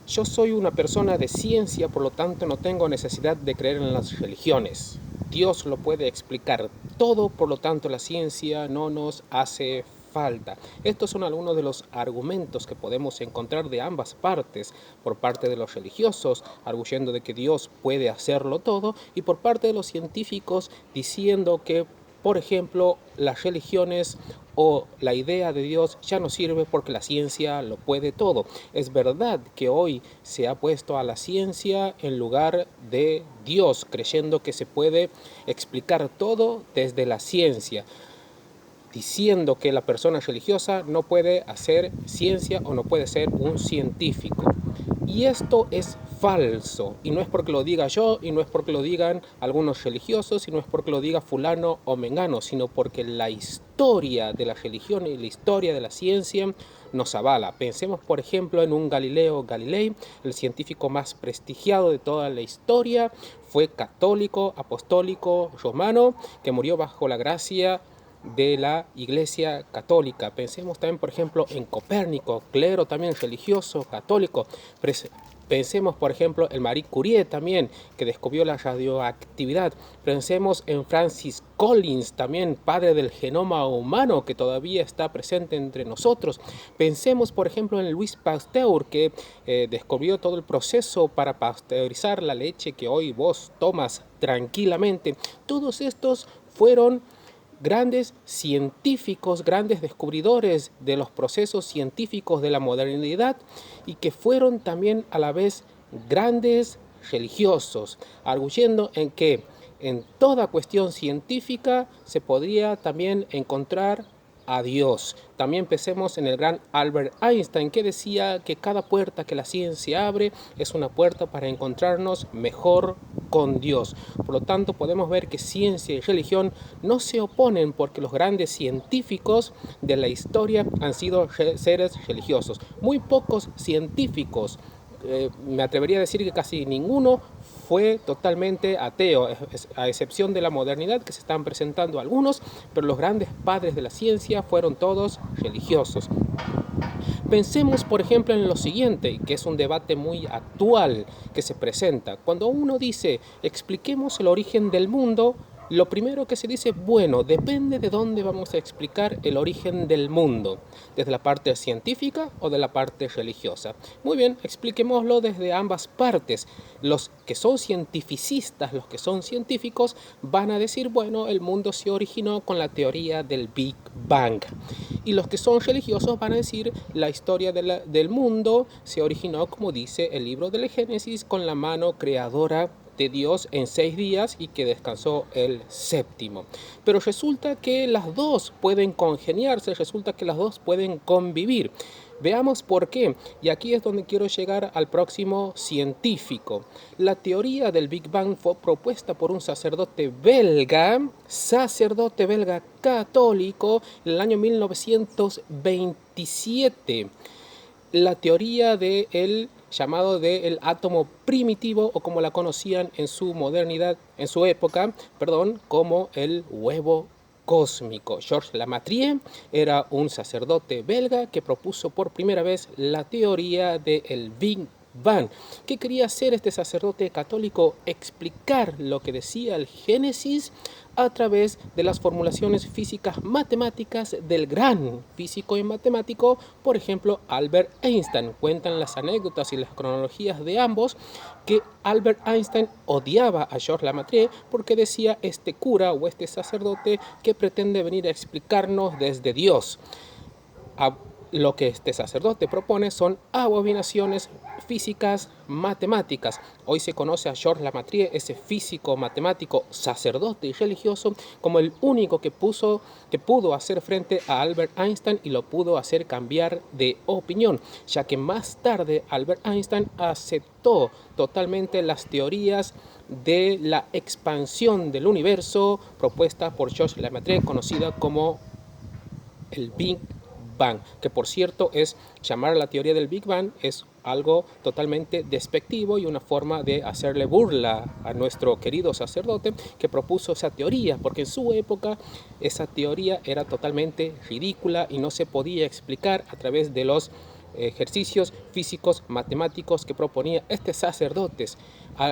Yo soy una persona de ciencia, por lo tanto no tengo necesidad de creer en las religiones. Dios lo puede explicar todo, por lo tanto la ciencia no nos hace falta. Estos son algunos de los argumentos que podemos encontrar de ambas partes, por parte de los religiosos, arguyendo de que Dios puede hacerlo todo, y por parte de los científicos diciendo que, por ejemplo, las religiones o la idea de Dios ya no sirve porque la ciencia lo puede todo. Es verdad que hoy se ha puesto a la ciencia en lugar de Dios, creyendo que se puede explicar todo desde la ciencia, diciendo que la persona religiosa no puede hacer ciencia o no puede ser un científico. Y esto es falso, y no es porque lo diga yo, y no es porque lo digan algunos religiosos, y no es porque lo diga fulano o mengano, sino porque la historia de la religión y la historia de la ciencia nos avala. Pensemos, por ejemplo, en un Galileo Galilei, el científico más prestigiado de toda la historia, fue católico, apostólico, romano, que murió bajo la gracia de la Iglesia Católica. Pensemos también, por ejemplo, en Copérnico, clero también religioso, católico. Pensemos, por ejemplo, en Marie Curie también, que descubrió la radioactividad. Pensemos en Francis Collins, también padre del genoma humano, que todavía está presente entre nosotros. Pensemos, por ejemplo, en Louis Pasteur, que descubrió todo el proceso para pasteurizar la leche que hoy vos tomas tranquilamente. Todos estos fueron grandes científicos, grandes descubridores de los procesos científicos de la modernidad, y que fueron también a la vez grandes religiosos, arguyendo en que en toda cuestión científica se podría también encontrar a Dios. También pensemos en el gran Albert Einstein, que decía que cada puerta que la ciencia abre es una puerta para encontrarnos mejor con Dios. Por lo tanto, podemos ver que ciencia y religión no se oponen, porque los grandes científicos de la historia han sido seres religiosos. Muy pocos científicos, me atrevería a decir que casi ninguno, fue totalmente ateo, a excepción de la modernidad, que se están presentando algunos, pero los grandes padres de la ciencia fueron todos religiosos. Pensemos, por ejemplo, en lo siguiente, que es un debate muy actual que se presenta. Cuando uno dice, expliquemos el origen del mundo, lo primero que se dice, bueno, depende de dónde vamos a explicar el origen del mundo, desde la parte científica o de la parte religiosa. Muy bien, expliquémoslo desde ambas partes. Los que son cientificistas, los que son científicos, van a decir, bueno, el mundo se originó con la teoría del Big Bang. Y los que son religiosos van a decir, la historia del mundo se originó, como dice el libro del Génesis, con la mano creadora de Dios en 6 días, y que descansó el séptimo. Pero resulta que las dos pueden congeniarse, resulta que las dos pueden convivir. Veamos por qué, y aquí es donde quiero llegar al próximo científico. La teoría del Big Bang fue propuesta por un sacerdote belga católico, en el año 1927. La teoría del llamado del átomo primitivo, o como la conocían en su modernidad, en su época, perdón, como el huevo cósmico. Georges Lemaître era un sacerdote belga que propuso por primera vez la teoría del Big Bang. ¿Qué quería hacer este sacerdote católico? Explicar lo que decía el Génesis a través de las formulaciones físicas matemáticas del gran físico y matemático, por ejemplo, Albert Einstein. Cuentan las anécdotas y las cronologías de ambos que Albert Einstein odiaba a Georges Lemaître porque decía, este cura o este sacerdote que pretende venir a explicarnos desde Dios. Lo que este sacerdote propone son abominaciones físicas matemáticas. Hoy se conoce a Georges Lemaître, ese físico matemático, sacerdote y religioso, como el único que pudo hacer frente a Albert Einstein y lo pudo hacer cambiar de opinión, ya que más tarde Albert Einstein aceptó totalmente las teorías de la expansión del universo propuesta por Georges Lemaître, conocida como el Big Bang, que por cierto es llamar a la teoría del Big Bang es algo totalmente despectivo y una forma de hacerle burla a nuestro querido sacerdote que propuso esa teoría, porque en su época esa teoría era totalmente ridícula y no se podía explicar a través de los ejercicios físicos, matemáticos que proponía este sacerdote.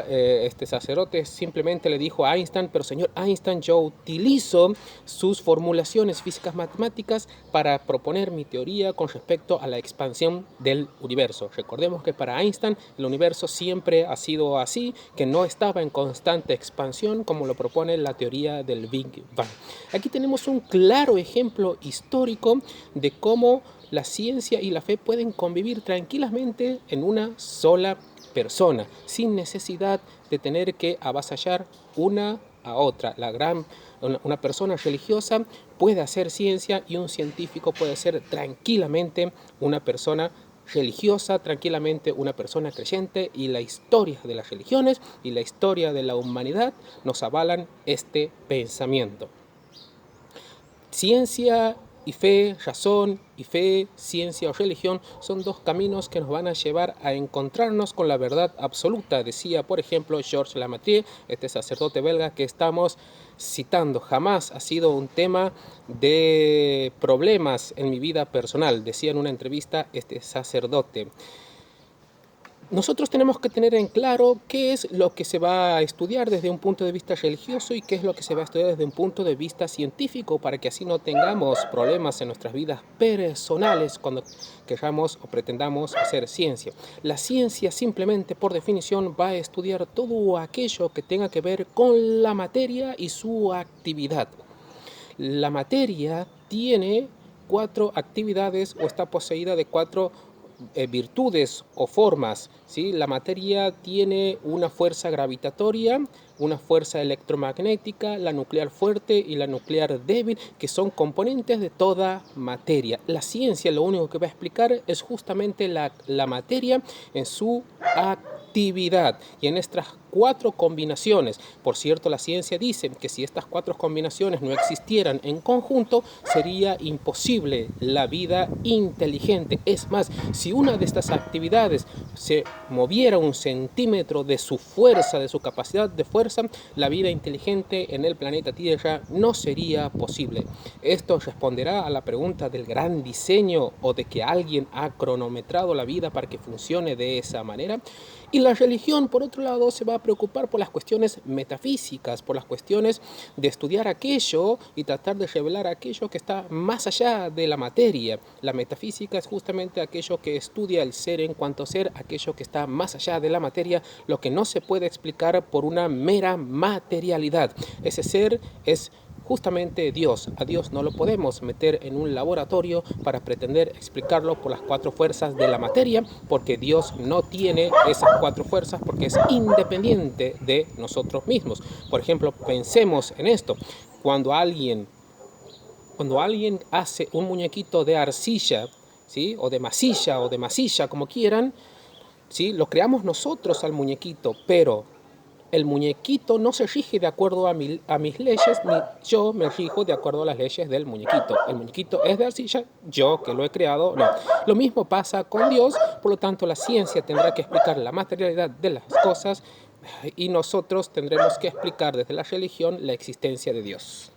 Este sacerdote simplemente le dijo a Einstein: pero señor Einstein, yo utilizo sus formulaciones físicas matemáticas para proponer mi teoría con respecto a la expansión del universo. Recordemos que para Einstein el universo siempre ha sido así, que no estaba en constante expansión como lo propone la teoría del Big Bang. Aquí tenemos un claro ejemplo histórico de cómo la ciencia y la fe pueden convivir tranquilamente en una sola persona, sin necesidad de tener que avasallar una a otra. Una persona religiosa puede hacer ciencia y un científico puede ser tranquilamente una persona religiosa, tranquilamente una persona creyente, y la historia de las religiones y la historia de la humanidad nos avalan este pensamiento. Ciencia y fe, razón y fe, ciencia o religión son dos caminos que nos van a llevar a encontrarnos con la verdad absoluta, decía por ejemplo Georges Lemaître, este sacerdote belga que estamos citando. Jamás ha sido un tema de problemas en mi vida personal, decía en una entrevista este sacerdote. Nosotros tenemos que tener en claro qué es lo que se va a estudiar desde un punto de vista religioso y qué es lo que se va a estudiar desde un punto de vista científico, para que así no tengamos problemas en nuestras vidas personales cuando queramos o pretendamos hacer ciencia. La ciencia simplemente, por definición, va a estudiar todo aquello que tenga que ver con la materia y su actividad. La materia tiene 4 actividades o está poseída de 4 virtudes o formas, ¿sí? La materia tiene una fuerza gravitatoria, una fuerza electromagnética, la nuclear fuerte y la nuclear débil, que son componentes de toda materia. La ciencia lo único que va a explicar es justamente la materia en su actividad y en estas 4 combinaciones. Por cierto, la ciencia dice que si estas 4 combinaciones no existieran en conjunto, sería imposible la vida inteligente. Es más, si una de estas actividades se moviera 1 centímetro de su fuerza, de su capacidad de fuerza, la vida inteligente en el planeta Tierra no sería posible. Esto responderá a la pregunta del gran diseño o de que alguien ha cronometrado la vida para que funcione de esa manera. Y la religión, por otro lado, se va a preocupar por las cuestiones metafísicas, por las cuestiones de estudiar aquello y tratar de revelar aquello que está más allá de la materia. La metafísica es justamente aquello que estudia el ser en cuanto ser, aquello que está más allá de la materia, lo que no se puede explicar por una mera materialidad. Ese ser es justamente Dios. A Dios no lo podemos meter en un laboratorio para pretender explicarlo por las 4 fuerzas de la materia, porque Dios no tiene esas 4 fuerzas, porque es independiente de nosotros mismos. Por ejemplo, pensemos en esto. Cuando alguien hace un muñequito de arcilla, ¿sí? o de masilla, como quieran, ¿sí? Lo creamos nosotros al muñequito, pero el muñequito no se rige de acuerdo a mis leyes, ni yo me rijo de acuerdo a las leyes del muñequito. El muñequito es de arcilla, yo que lo he creado, no. Lo mismo pasa con Dios, por lo tanto la ciencia tendrá que explicar la materialidad de las cosas y nosotros tendremos que explicar desde la religión la existencia de Dios.